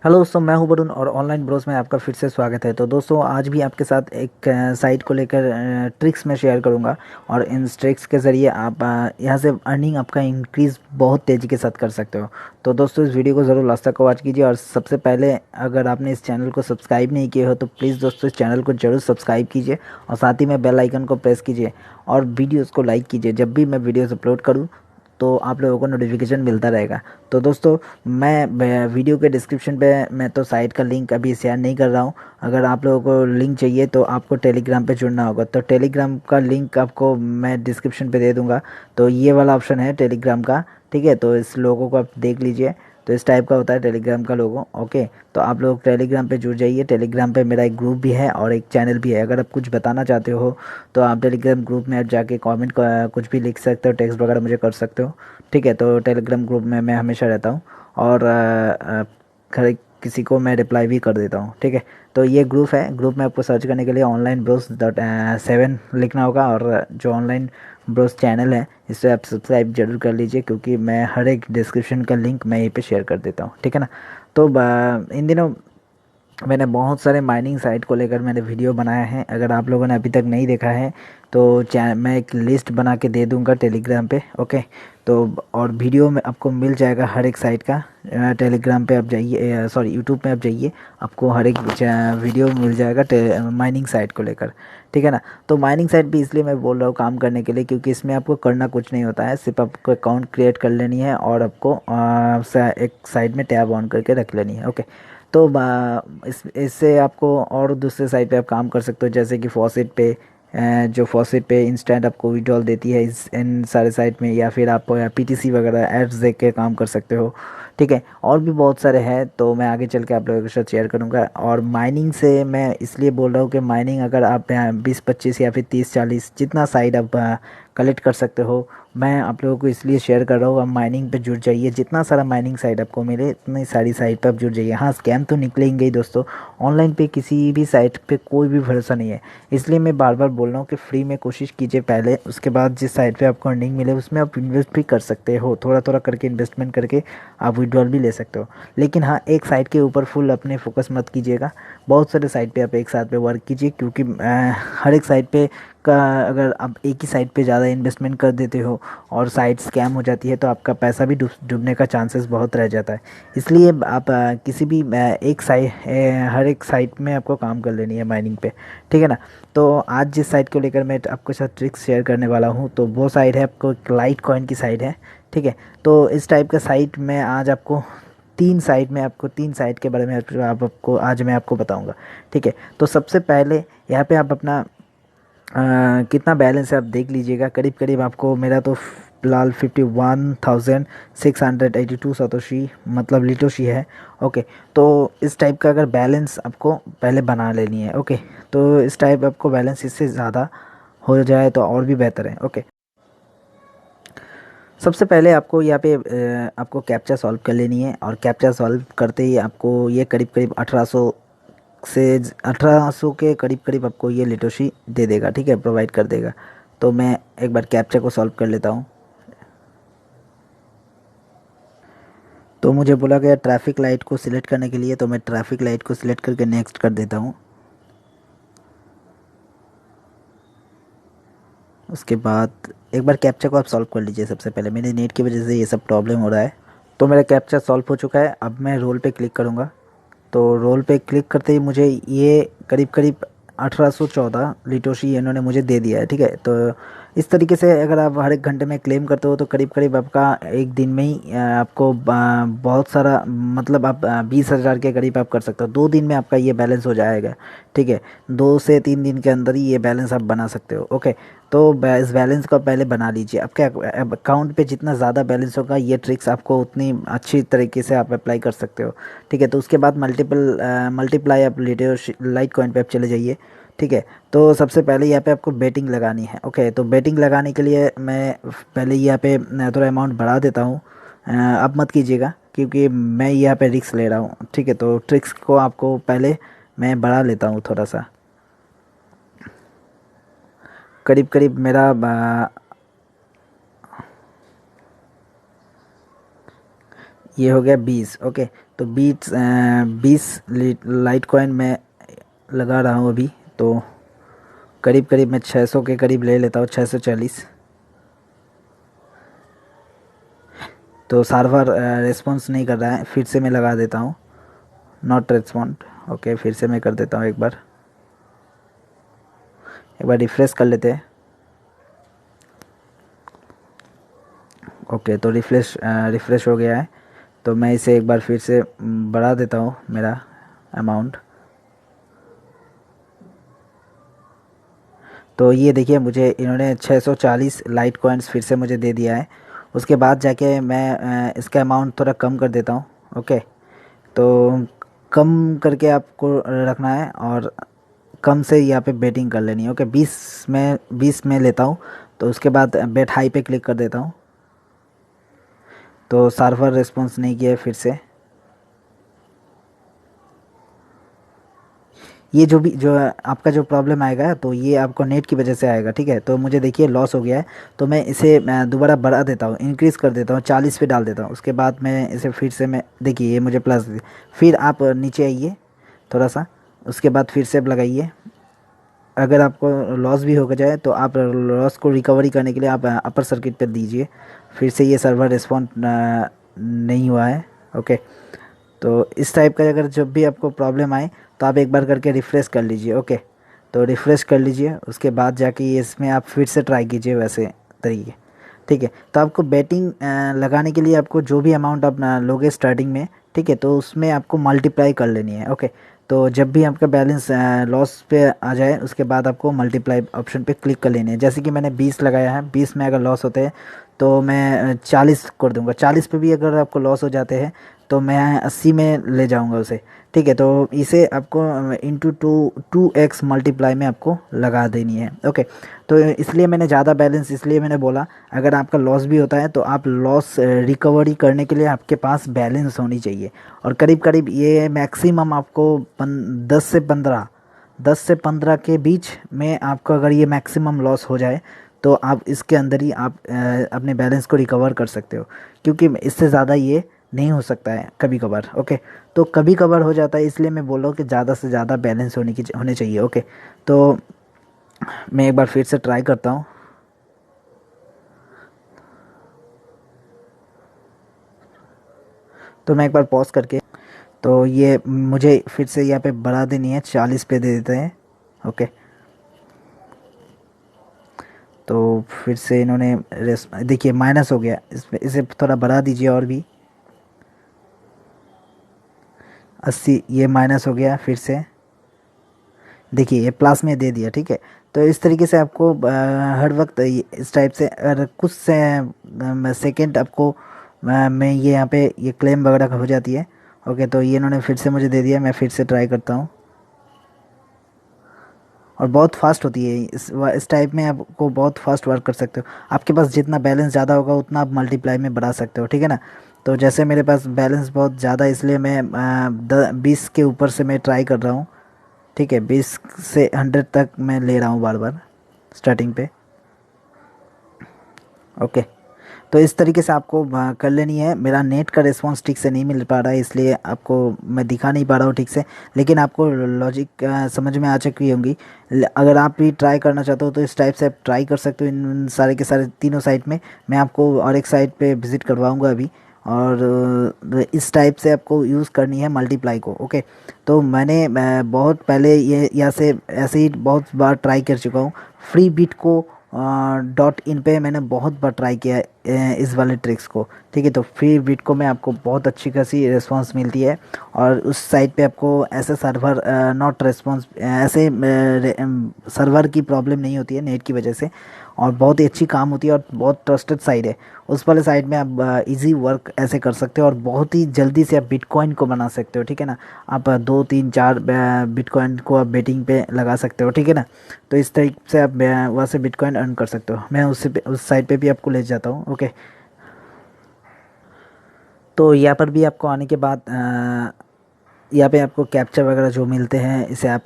Hello दोस्तों, मैं हूं वरुण और ऑनलाइन ब्रोस में आपका फिर से स्वागत है। तो दोस्तों, आज भी आपके साथ एक साइट को लेकर ट्रिक्स मैं शेयर करूंगा। और इन ट्रिक्स के ज़रिए आप यहां से अर्निंग आपका इंक्रीज़ बहुत तेज़ी के साथ कर सकते हो। तो दोस्तों, इस वीडियो को ज़रूर लास्ट तक वॉच कीजिए। और सबसे पहले, अगर आपने इस चैनल को सब्सक्राइब नहीं किए हो तो प्लीज़ दोस्तों, इस चैनल को ज़रूर सब्सक्राइब कीजिए और साथ ही में बेल आइकन को प्रेस कीजिए और वीडियोज़ को लाइक कीजिए। जब भी मैं वीडियोज़ अपलोड करूँ तो आप लोगों को नोटिफिकेशन मिलता रहेगा। तो दोस्तों, मैं वीडियो के डिस्क्रिप्शन पे मैं तो साइट का लिंक अभी शेयर नहीं कर रहा हूँ। अगर आप लोगों को लिंक चाहिए तो आपको टेलीग्राम पे जुड़ना होगा। तो टेलीग्राम का लिंक आपको मैं डिस्क्रिप्शन पे दे दूँगा। तो ये वाला ऑप्शन है टेलीग्राम का, ठीक है। तो इस लोगों को आप देख लीजिए। तो इस टाइप का होता है टेलीग्राम का लोगो, ओके। तो आप लोग टेलीग्राम पे जुड़ जाइए। टेलीग्राम पे मेरा एक ग्रुप भी है और एक चैनल भी है। अगर आप कुछ बताना चाहते हो तो आप टेलीग्राम ग्रुप में आप जाके कमेंट कुछ भी लिख सकते हो, टेक्स्ट वगैरह मुझे कर सकते हो, ठीक है। तो टेलीग्राम ग्रुप में मैं हमेशा रहता हूँ और हर किसी को मैं रिप्लाई भी कर देता हूँ, ठीक है। तो ये ग्रुप है। ग्रुप में आपको सर्च करने के लिए ऑनलाइन ब्रोस डॉट 7 लिखना होगा। और जो ऑनलाइन ब्रोस चैनल है, इसे आप सब्सक्राइब जरूर कर लीजिए, क्योंकि मैं हर एक डिस्क्रिप्शन का लिंक मैं यहीं पे शेयर कर देता हूँ, ठीक है ना। तो इन दिनों मैंने बहुत सारे माइनिंग साइट को लेकर मैंने वीडियो बनाया है। अगर आप लोगों ने अभी तक नहीं देखा है तो मैं एक लिस्ट बना के दे दूंगा टेलीग्राम पे, ओके। तो और वीडियो में आपको मिल जाएगा हर एक साइट का। टेलीग्राम पे आप जाइए, सॉरी यूट्यूब पे आप जाइए, आपको हर एक वीडियो मिल जाएगा माइनिंग साइट को लेकर, ठीक है ना। तो माइनिंग साइट भी इसलिए मैं बोल रहा हूँ काम करने के लिए, क्योंकि इसमें आपको करना कुछ नहीं होता है। सिर्फ आपको अकाउंट क्रिएट कर लेनी है और आपको एक साइड में टैब ऑन करके रख लेनी है, ओके। तो इससे आपको और दूसरे साइट पे आप काम कर सकते हो, जैसे कि फॉसेट पे। जो फॉसेट पे इंस्टेंट आपको विड्रॉल देती है इस इन सारे साइट में, या फिर आप पीटीसी वगैरह एड्स देख के काम कर सकते हो, ठीक है। और भी बहुत सारे हैं, तो मैं आगे चल के आप लोगों के साथ शेयर करूंगा। और माइनिंग से मैं इसलिए बोल रहा हूँ कि माइनिंग अगर आप 20-25 या फिर 30-40 जितना साइट आप कलेक्ट कर सकते हो, मैं आप लोगों को इसलिए शेयर कर रहा हूँ। आप माइनिंग पे जुड़ जाइए। जितना सारा माइनिंग साइट आपको मिले इतनी सारी साइट पे आप जुड़ जाइए। हाँ, स्कैम तो निकलेंगे ही दोस्तों। ऑनलाइन पे किसी भी साइट पे कोई भी भरोसा नहीं है। इसलिए मैं बार बार बोल रहा हूँ कि फ्री में कोशिश कीजिए पहले, उसके बाद जिस साइट पे आपको अर्निंग मिले उसमें आप इन्वेस्ट भी कर सकते हो। थोड़ा थोड़ा करके इन्वेस्टमेंट करके आप विड्रॉल भी ले सकते हो। लेकिन हाँ, एक साइट के ऊपर फुल अपने फोकस मत कीजिएगा। बहुत सारे साइट पे आप एक साथ पे वर्क कीजिए, क्योंकि हर एक साइट पे का अगर आप एक ही साइट पे ज़्यादा इन्वेस्टमेंट कर देते हो और साइट स्कैम हो जाती है तो आपका पैसा भी डूबने का चांसेस बहुत रह जाता है। इसलिए आप किसी भी एक साइट हर एक साइट में आपको काम कर लेनी है माइनिंग पे, ठीक है ना। तो आज जिस साइट को लेकर मैं आपके साथ ट्रिक्स शेयर करने वाला हूँ, तो वो साइट है आपको लाइट कॉइन की साइट है, ठीक है। तो इस टाइप का साइट में आज आपको तीन साइट के बारे में आपको आज मैं आपको बताऊंगा, ठीक है। तो सबसे पहले यहाँ पे आप अपना कितना बैलेंस है आप देख लीजिएगा। करीब करीब आपको मेरा तो फिलहाल 51,682 सतोशी मतलब लिटोशी है, ओके। तो इस टाइप का अगर बैलेंस आपको पहले बना लेनी है, ओके। तो इस टाइप आपको बैलेंस इससे ज़्यादा हो जाए तो और भी बेहतर है, ओके। सबसे पहले आपको यहाँ पे आपको कैप्चा सॉल्व कर लेनी है। और कैप्चा सॉल्व करते ही आपको ये करीब करीब 1800 से 1800 के करीब करीब आपको ये लिटोशी दे देगा, ठीक है, प्रोवाइड कर देगा। तो मैं एक बार कैप्चा को सॉल्व कर लेता हूँ। तो मुझे बोला गया ट्रैफिक लाइट को सिलेक्ट करने के लिए, तो मैं ट्रैफिक लाइट को सिलेक्ट करके नेक्स्ट कर देता हूँ। उसके बाद एक बार कैप्चा को आप सॉल्व कर लीजिए। सबसे पहले मेरे नेट की वजह से ये सब प्रॉब्लम हो रहा है। तो मेरा कैप्चा सॉल्व हो चुका है। अब मैं रोल पे क्लिक करूँगा। तो रोल पे क्लिक करते ही मुझे ये करीब करीब 1814 लिटोशी इन्होंने मुझे दे दिया है, ठीक है। तो इस तरीके से अगर आप हर एक घंटे में क्लेम करते हो तो करीब करीब आपका एक दिन में ही आपको बहुत सारा मतलब आप 20,000 के करीब आप कर सकते हो। 2 दिन में आपका ये बैलेंस हो जाएगा, ठीक है। 2 से 3 दिन के अंदर ही ये बैलेंस आप बना सकते हो, ओके। तो इस बैलेंस को पहले बना लीजिए। आपके अकाउंट पे जितना ज़्यादा बैलेंस होगा ये ट्रिक्स आपको उतनी अच्छी तरीके से आप अप्लाई कर सकते हो, ठीक है। तो उसके बाद मल्टीप्लाई आप लाइट कॉइन पे आप चले जाइए, ठीक है। तो सबसे पहले यहाँ पे आपको बेटिंग लगानी है, ओके। तो बेटिंग लगाने के लिए मैं पहले यहाँ पे थोड़ा अमाउंट बढ़ा देता हूँ। अब मत कीजिएगा, क्योंकि मैं यहाँ पे रिस्क ले रहा हूँ, ठीक है। तो ट्रिक्स को आपको पहले मैं बढ़ा लेता हूँ थोड़ा सा। करीब करीब मेरा ये हो गया 20। ओके, तो 20 लाइट कॉइन मैं लगा रहा हूँ अभी। तो करीब करीब मैं 600 के करीब ले लेता हूँ, 640। तो सर्वर रिस्पॉन्स नहीं कर रहा है, फिर से मैं लगा देता हूँ, नॉट रिस्पॉन्ड। ओके, फिर से मैं कर देता हूँ एक बार रिफ़्रेश कर लेते हैं। ओके, तो रिफ़्रेश हो गया है। तो मैं इसे एक बार फिर से बढ़ा देता हूँ मेरा अमाउंट। तो ये देखिए, मुझे इन्होंने 640 लाइट कॉइन्स फिर से मुझे दे दिया है। उसके बाद जाके मैं इसका अमाउंट थोड़ा कम कर देता हूँ। ओके, तो कम करके आपको रखना है और कम से यहाँ पे बेटिंग कर लेनी है। ओके, 20 में लेता हूँ। तो उसके बाद बेट हाई पे क्लिक कर देता हूँ। तो सर्वर रिस्पॉन्स नहीं किया है फिर से। ये जो आपका जो प्रॉब्लम आएगा, तो ये आपको नेट की वजह से आएगा, ठीक है। तो मुझे देखिए लॉस हो गया है। तो मैं इसे दोबारा बढ़ा देता हूँ, इंक्रीज़ कर देता हूँ, 40 पे डाल देता हूँ। उसके बाद मैं इसे फिर से मैं देखिए, ये मुझे प्लस फिर आप नीचे आइए थोड़ा सा। उसके बाद फिर से लगाइए। अगर आपको लॉस भी हो जाए तो आप लॉस को रिकवरी करने के लिए आप अपर सर्किट पर दीजिए। फिर से ये सर्वर रिस्पॉन्ड नहीं हुआ है। ओके, तो इस टाइप का अगर जब भी आपको प्रॉब्लम आए तो आप एक बार करके रिफ़्रेश कर लीजिए। ओके, तो रिफ़्रेश कर लीजिए, उसके बाद जाके ये इसमें आप फिर से ट्राई कीजिए वैसे तरीके, ठीक है। तो आपको बैटिंग लगाने के लिए आपको जो भी अमाउंट आप लोगे स्टार्टिंग में, ठीक है, तो उसमें आपको मल्टीप्लाई कर लेनी है। ओके, तो जब भी आपका बैलेंस लॉस पे आ जाए उसके बाद आपको मल्टीप्लाई ऑप्शन पे क्लिक कर लेनी है। जैसे कि मैंने 20 लगाया है, 20 में अगर लॉस होते हैं तो मैं 40 कर दूंगा। 40 पे भी अगर आपको लॉस हो जाते हैं तो मैं 80 में ले जाऊंगा उसे, ठीक है। तो इसे आपको इंटू 2x मल्टीप्लाई में आपको लगा देनी है। ओके, तो इसलिए मैंने ज़्यादा बैलेंस इसलिए मैंने बोला, अगर आपका लॉस भी होता है तो आप लॉस रिकवरी करने के लिए आपके पास बैलेंस होनी चाहिए। और करीब करीब ये मैक्सिमम आपको 10 से 15 के बीच में आपको अगर ये मैक्सिमम लॉस हो जाए तो आप इसके अंदर ही आप अपने बैलेंस को रिकवर कर सकते हो, क्योंकि इससे ज़्यादा ये नहीं हो सकता है कभी कभार। ओके, तो कभी कभार हो जाता है, इसलिए मैं बोल रहा हूँ कि ज़्यादा से ज़्यादा बैलेंस होने चाहिए। ओके, तो मैं एक बार फिर से ट्राई करता हूँ। तो मैं एक बार पॉज करके, तो ये मुझे फिर से यहाँ पे बढ़ा देनी है, 40 पे दे देते हैं। ओके, तो फिर से इन्होंने देखिए माइनस हो गया, इसे थोड़ा बढ़ा दीजिए और भी, 80। ये माइनस हो गया फिर से, देखिए ये प्लस में दे दिया, ठीक है। तो इस तरीके से आपको हर वक्त इस टाइप से अगर कुछ से सेकेंड आपको में ये यहाँ पे ये क्लेम वगैरह हो जाती है। ओके, तो ये इन्होंने फिर से मुझे दे दिया, मैं फिर से ट्राई करता हूँ। और बहुत फास्ट होती है इस टाइप में, आपको बहुत फास्ट वर्क कर सकते हो। आपके पास जितना बैलेंस ज़्यादा होगा उतना आप मल्टीप्लाई में बढ़ा सकते हो, ठीक है ना। तो जैसे मेरे पास बैलेंस बहुत ज़्यादा है, इसलिए मैं 20 के ऊपर से मैं ट्राई कर रहा हूँ, ठीक है। 20 से 100 तक मैं ले रहा हूँ बार बार स्टार्टिंग पे। ओके, तो इस तरीके से आपको कर लेनी है। मेरा नेट का रिस्पांस ठीक से नहीं मिल पा रहा है, इसलिए आपको मैं दिखा नहीं पा रहा हूँ ठीक से, लेकिन आपको लॉजिक समझ में आ चुकी होंगी। अगर आप भी ट्राई करना चाहते हो तो इस टाइप से आप ट्राई कर सकते हो इन सारे के सारे तीनों साइट में। मैं आपको और एक साइट पे विज़िट करवाऊँगा अभी। और इस टाइप से आपको यूज़ करनी है मल्टीप्लाई को। ओके, तो मैंने बहुत पहले ये यहाँ से ऐसे ही बहुत बार ट्राई कर चुका हूँ। Free bit co dot in पे मैंने बहुत बार ट्राई किया है इस वाले ट्रिक्स को, ठीक है। तो फ्री बिट को में आपको बहुत अच्छी खासी रिस्पांस मिलती है। और उस साइट पे आपको ऐसे सर्वर नॉट रिस्पांस ऐसे सर्वर की प्रॉब्लम नहीं होती है नेट की वजह से, और बहुत ही अच्छी काम होती है और बहुत ट्रस्टेड साइट है। उस वाले साइट में आप इजी वर्क ऐसे कर सकते हो और बहुत ही जल्दी से आप बिटकॉइन को बना सकते हो, ठीक है ना। आप 2 3 4 बिटकॉइन को आप बेटिंग पे लगा सकते हो, ठीक है ना। तो इस तरीके से आप वहाँ से बिटकॉइन अर्न कर सकते हो। मैं उस साइट पे भी आपको ले जाता हूँ। ओके, तो यहाँ पर भी आपको आने के बाद यहाँ पे आपको कैप्चा वगैरह जो मिलते हैं इसे आप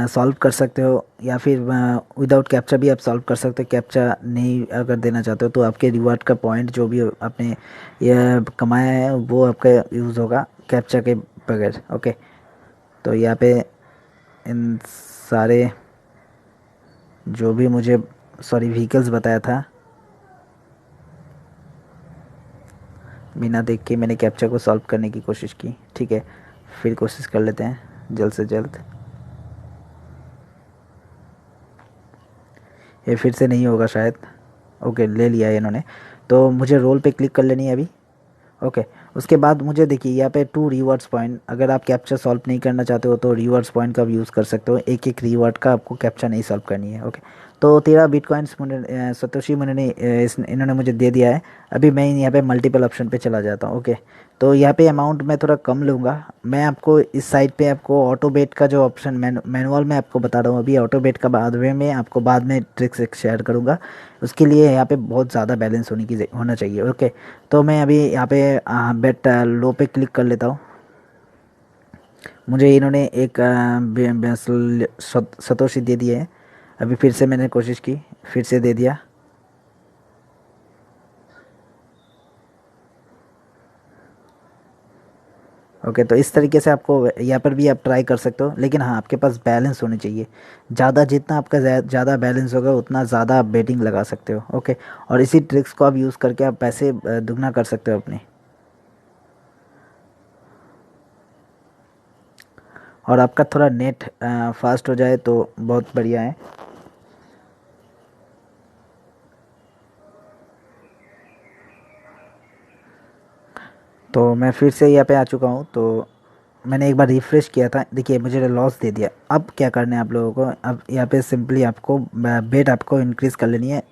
सॉल्व कर सकते हो, या फिर विदाउट कैप्चा भी आप सॉल्व कर सकते हो। कैप्चा नहीं अगर देना चाहते हो तो आपके रिवार्ड का पॉइंट जो भी आपने ये कमाया है वो आपका यूज़ होगा कैप्चा के बगैर। ओके, तो यहाँ पे इन सारे जो भी मुझे व्हीकल्स बताया था, बिना देख के मैंने कैप्चा को सॉल्व करने की कोशिश की। ठीक है, फिर कोशिश कर लेते हैं जल्द से जल्द। ये फिर से नहीं होगा शायद। ओके, ले लिया है इन्होंने, तो मुझे रोल पे क्लिक कर लेनी है अभी। ओके, उसके बाद मुझे देखिए यहाँ पे 2 रिवॉर्ड्स पॉइंट, अगर आप कैप्चा सॉल्व नहीं करना चाहते हो तो रिवॉर्ड्स पॉइंट का भी यूज़ कर सकते हो। एक एक रिवॉर्ड का आपको कैप्चा नहीं सॉल्व करनी है। ओके, तो 13 बिटकॉइंस मुझे सतोशी मुने ने इन्होंने मुझे दे दिया है। अभी मैं यहाँ पे मल्टीपल ऑप्शन पे चला जाता हूँ। ओके, तो यहाँ पे अमाउंट मैं थोड़ा कम लूँगा। मैं आपको इस साइड पे आपको ऑटो बेट का जो ऑप्शन मैनुअल में आपको बता रहा हूँ अभी, ऑटो बेट का बाद में आपको बाद में ट्रिक्स शेयर करूँगा। उसके लिए यहाँ पे बहुत ज़्यादा बैलेंस होना चाहिए। ओके, तो मैं अभी यहाँ पे बेट लो पे क्लिक कर लेता हूँ। मुझे इन्होंने एक सतोशी दे दिए है। अभी फिर से मैंने कोशिश की, फिर से दे दिया। ओके, तो इस तरीके से आपको यहाँ पर भी आप ट्राई कर सकते हो, लेकिन हाँ आपके पास बैलेंस होनी चाहिए। ज़्यादा जितना आपका ज़्यादा बैलेंस होगा उतना ज़्यादा आप बेटिंग लगा सकते हो। ओके, और इसी ट्रिक्स को आप यूज़ करके आप पैसे दुगना कर सकते हो अपने, और आपका थोड़ा नेट फास्ट हो जाए तो बहुत बढ़िया है। तो मैं फिर से यहाँ पे आ चुका हूँ। तो मैंने एक बार रिफ़्रेश किया था, देखिए मुझे लॉस दे दिया। अब क्या करना है आप लोगों को, अब यहाँ पे सिंपली आपको बेट आपको इंक्रीज़ कर लेनी है।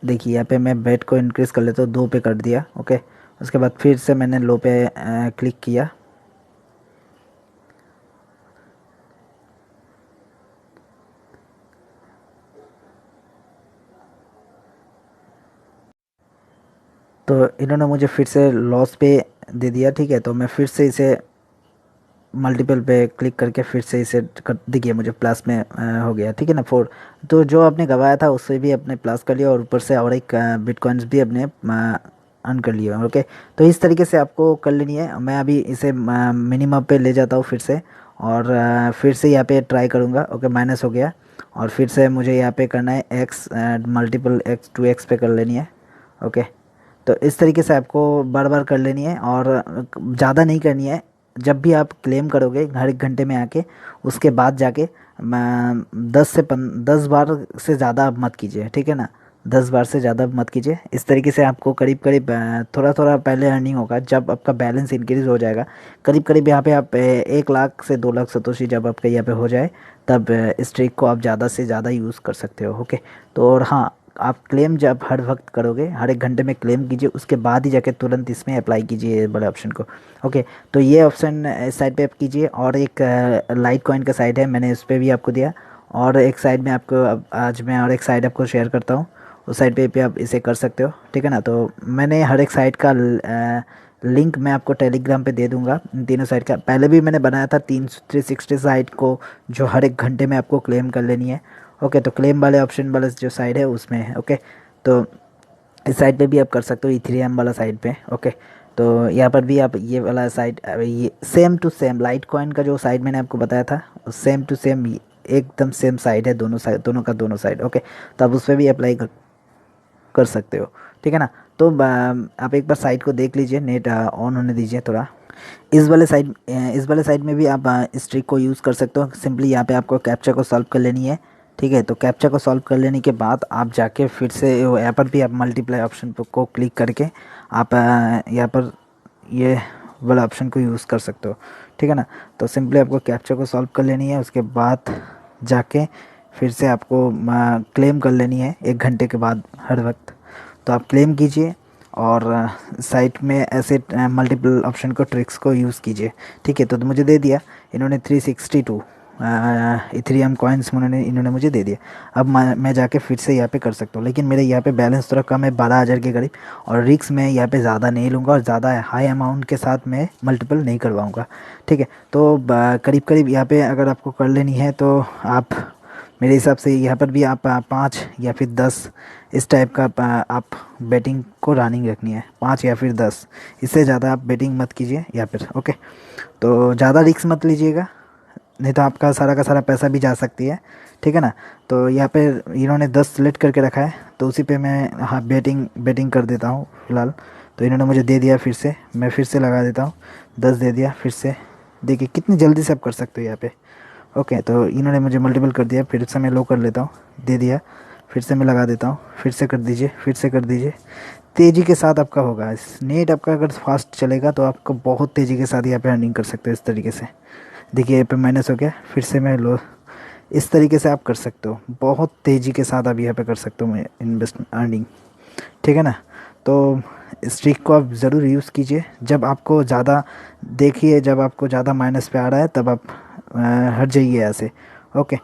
देखिए यहाँ पे मैं बेट को इंक्रीज़ कर लेता हूँ, 2 पे कर दिया। ओके, उसके बाद फिर से मैंने लो पे क्लिक किया। तो इन्होंने मुझे फिर से लॉस पे दे दिया। ठीक है, तो मैं फिर से इसे मल्टीपल पे क्लिक करके फिर से इसे कर देखिए मुझे प्लस में हो गया। ठीक है ना, 4। तो जो आपने गवाया था उससे भी अपने प्लस कर लिया, और ऊपर से और एक बिटकॉइंस भी अपने अर्न कर लिया। ओके, तो इस तरीके से आपको कर लेनी है। मैं अभी इसे मिनिमम पे ले जाता हूँ फिर से, और फिर से यहाँ पे ट्राई करूँगा। ओके, माइनस हो गया, और फिर से मुझे यहाँ पे करना है एक्स, मल्टीपल एक्स 2x पे कर लेनी है। ओके, तो इस तरीके से आपको बार बार कर लेनी है, और ज़्यादा नहीं करनी है। जब भी आप क्लेम करोगे हर एक घंटे में आके, उसके बाद जाके 10 बार से ज़्यादा मत कीजिए। ठीक है ना, 10 बार से ज़्यादा मत कीजिए। इस तरीके से आपको करीब करीब थोड़ा थोड़ा पहले अर्निंग होगा। जब आपका बैलेंस इंक्रीज़ हो जाएगा, करीब करीब यहाँ पे आप 1 लाख से 2 लाख सतोशी जब आपके यहाँ पे हो जाए, तब इस ट्रिक को आप ज़्यादा से ज़्यादा यूज़ कर सकते हो। ओके, तो और हाँ, आप क्लेम जब हर वक्त करोगे, हर एक घंटे में क्लेम कीजिए, उसके बाद ही जाके तुरंत इसमें अप्लाई कीजिए बड़े ऑप्शन को। ओके, तो ये ऑप्शन इस साइड पे आप कीजिए, और एक लाइट कॉइन का साइड है, मैंने इस पर भी आपको दिया। और एक साइड में आपको आज मैं और एक साइड आपको शेयर करता हूँ, उस साइड पे आप इसे कर सकते हो। ठीक है ना, तो मैंने हर एक साइड का लिंक मैं आपको टेलीग्राम पे दे दूंगा। इन तीनों साइड का पहले भी मैंने बनाया था, 360 साइड को, जो हर एक घंटे में आपको क्लेम कर लेनी है। ओके, तो क्लेम वाले ऑप्शन वाला जो साइड है उसमें है। ओके, तो इस साइड पे भी आप कर सकते हो, इथेरियम वाला साइड पे। ओके, तो यहाँ पर भी आप ये वाला साइड, ये same to same light coin का जो साइड मैंने आपको बताया था, सेम टू सेम एकदम सेम साइड है, दोनों साइड, दोनों का दोनों साइड। ओके, तो आप उस पर भी अप्लाई कर सकते हो। ठीक है ना, तो आप एक बार साइट को देख लीजिए, नेट ऑन होने दीजिए थोड़ा। इस वाले साइड में भी आप इस ट्रिक को यूज़ कर सकते हो। सिंपली यहाँ पे आपको कैप्चा को सॉल्व कर लेनी है। ठीक है, तो कैप्चा को सॉल्व कर लेने के बाद आप जाके फिर से यहाँ पर भी आप मल्टीप्लाई ऑप्शन को क्लिक करके आप यहाँ पर ये वाला ऑप्शन को यूज़ कर सकते हो। ठीक है ना, तो सिंपली आपको कैप्चा को सॉल्व कर लेनी है, उसके बाद जाके फिर से आपको क्लेम कर लेनी है 1 घंटे के बाद हर वक्त। तो आप क्लेम कीजिए, और साइट में ऐसे मल्टीपल ऑप्शन को ट्रिक्स को यूज़ कीजिए। ठीक है, तो मुझे दे दिया इन्होंने 362। इथेरियम कॉइन्स इन्होंने मुझे दे दिया। अब मैं जाके फिर से यहाँ पे कर सकता हूँ, लेकिन मेरे यहाँ पे बैलेंस थोड़ा कम है 12,000 के करीब, और रिस्क मैं यहाँ पे ज़्यादा नहीं लूँगा और ज़्यादा हाई अमाउंट के साथ मैं मल्टीपल नहीं करवाऊँगा। ठीक है, तो करीब करीब यहाँ पे अगर आपको कर लेनी है तो आप मेरे हिसाब से यहाँ पर भी आप 5 या फिर 10 इस टाइप का आप बेटिंग को रनिंग रखनी है, 5 या फिर 10, इससे ज़्यादा आप बेटिंग मत कीजिए यहाँ पर। ओके, तो ज़्यादा रिस्क मत लीजिएगा, नहीं तो आपका सारा का सारा पैसा भी जा सकती है। ठीक है ना, तो यहाँ पे इन्होंने 10 सेलेक्ट करके रखा है, तो उसी पे मैं हाँ बेटिंग कर देता हूँ फ़िलहाल। तो इन्होंने मुझे दे दिया, फिर से मैं फिर से लगा देता हूँ, 10 दे दिया फिर से। देखिए कितनी जल्दी से आप कर सकते हो यहाँ पे। ओके, तो इन्होंने मुझे मल्टीपल कर दिया, फिर से मैं लो कर लेता हूँ, दे दिया, फिर से मैं लगा देता हूँ, फिर से कर दीजिए, फिर से कर दीजिए। तेज़ी के साथ आपका होगा, नेट आपका अगर फास्ट चलेगा तो आपको बहुत तेज़ी के साथ यहाँ पे अर्निंग कर सकते हो इस तरीके से। देखिए यहाँ पे माइनस हो गया, फिर से मैं लो, इस तरीके से आप कर सकते हो, बहुत तेज़ी के साथ आप यहाँ पे कर सकते हो इन्वेस्ट अर्निंग। ठीक है ना, तो इस ट्रिक को आप ज़रूर यूज़ कीजिए। जब आपको ज़्यादा देखिए, जब आपको ज़्यादा माइनस पे आ रहा है तब आप हट जाइए यहाँ से। ओके,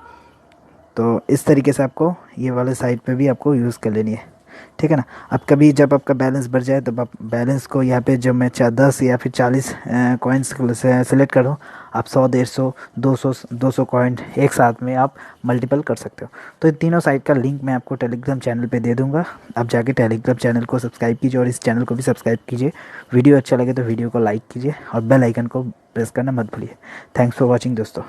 तो इस तरीके से आपको ये वाले साइड पे भी आपको यूज़ कर लेनी है। ठीक है ना, अब कभी जब आपका बैलेंस बढ़ जाए तब आप बैलेंस को यहाँ पे जब मैं 10 या फिर 40 कॉइन्स सेलेक्ट करूँ, आप 100, 150, 200 कॉइन एक साथ में आप मल्टीपल कर सकते हो। तो इन तीनों साइट का लिंक मैं आपको टेलीग्राम चैनल पे दे दूँगा, आप जाके टेलीग्राम चैनल को सब्सक्राइब कीजिए और इस चैनल को भी सब्सक्राइब कीजिए। वीडियो अच्छा लगे तो वीडियो को लाइक कीजिए और बेल आइकन को प्रेस करना मत भूलिए। थैंक्स फॉर वॉचिंग दोस्तों।